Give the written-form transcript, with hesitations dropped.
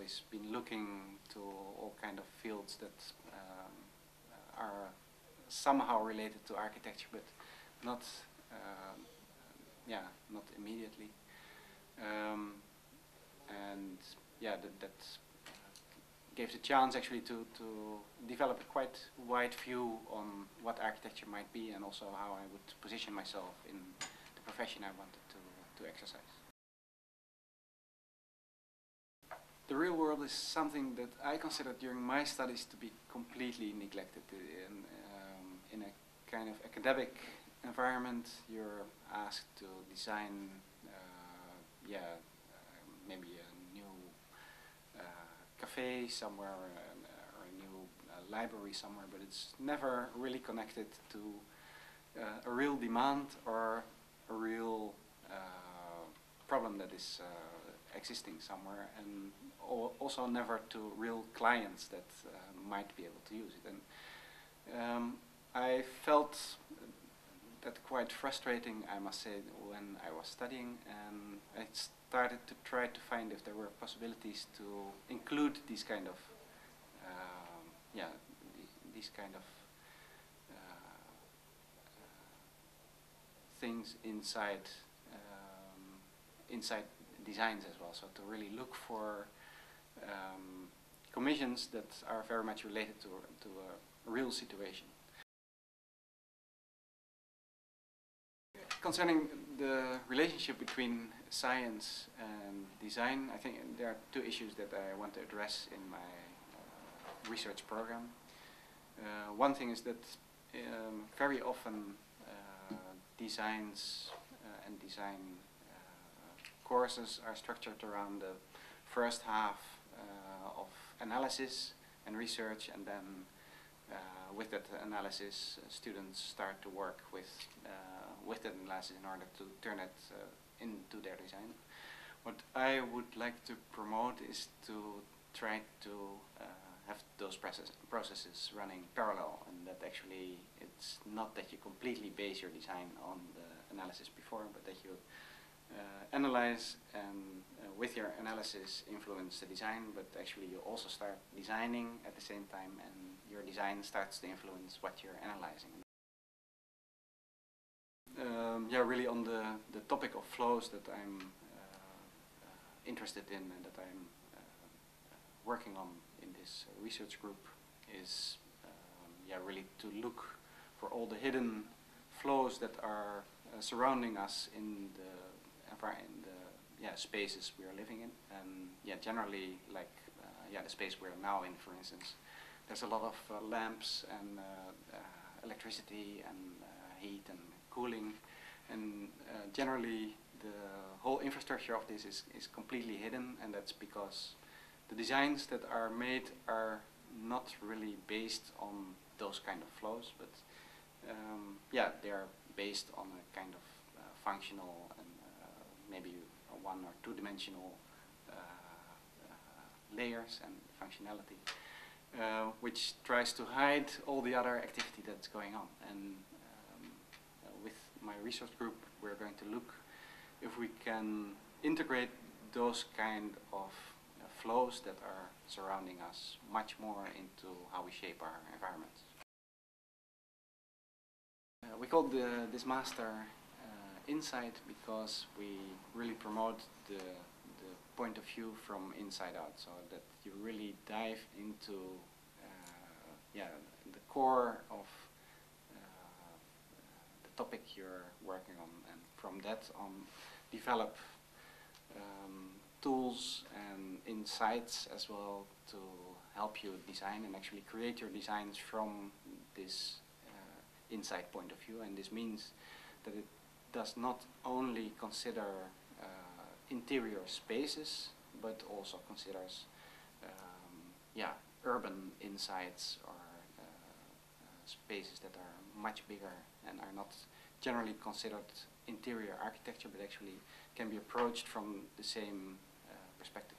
always been looking to all kind of fields that are somehow related to architecture, but not, not immediately. And yeah, that gave the chance actually to develop a quite wide view on what architecture might be, and also how I would position myself in the profession I wanted to exercise. The real world is something that I considered during my studies to be completely neglected. In a kind of academic environment, you're asked to design, maybe a new cafe somewhere, or a new library somewhere, but it's never really connected to a real demand or a real problem that is existing somewhere, and also never to real clients that might be able to use it. And I felt that quite frustrating, I must say, when I was studying, and I started to try to find if there were possibilities to include these kind of things inside designs as well. So to really look for commissions that are very much related to a real situation. Concerning the relationship between science and design, I think there are two issues that I want to address in my research program. One thing is that very often designs and design courses are structured around the first half of analysis and research, and then with that analysis, students start to work with that analysis in order to turn it into their design. What I would like to promote is to try to have those processes running parallel, and that actually it's not that you completely base your design on the analysis before, but that you analyze and with your analysis influence the design, but actually you also start designing at the same time, and your design starts to influence what you're analyzing. Really on the topic of flows that I'm interested in and that I'm working on in this research group is really to look for all the hidden flows that are surrounding us in the spaces we are living in. And generally, like the space we're now in, for instance, there's a lot of lamps and electricity and heat and cooling, and generally the whole infrastructure of this is completely hidden, and that's because the designs that are made are not really based on those kind of flows, but they are based on a kind of functional and maybe one or two-dimensional layers and functionality, which tries to hide all the other activity that's going on. And with my research group, we're going to look if we can integrate those kind of flows that are surrounding us much more into how we shape our environments. We call this master Insight because we really promote the point of view from inside out, so that you really dive into the core of the topic you're working on, and from that on develop tools and insights as well to help you design and actually create your designs from this inside point of view. And this means that it does not only consider interior spaces, but also considers urban insights or spaces that are much bigger and are not generally considered interior architecture, but actually can be approached from the same perspective.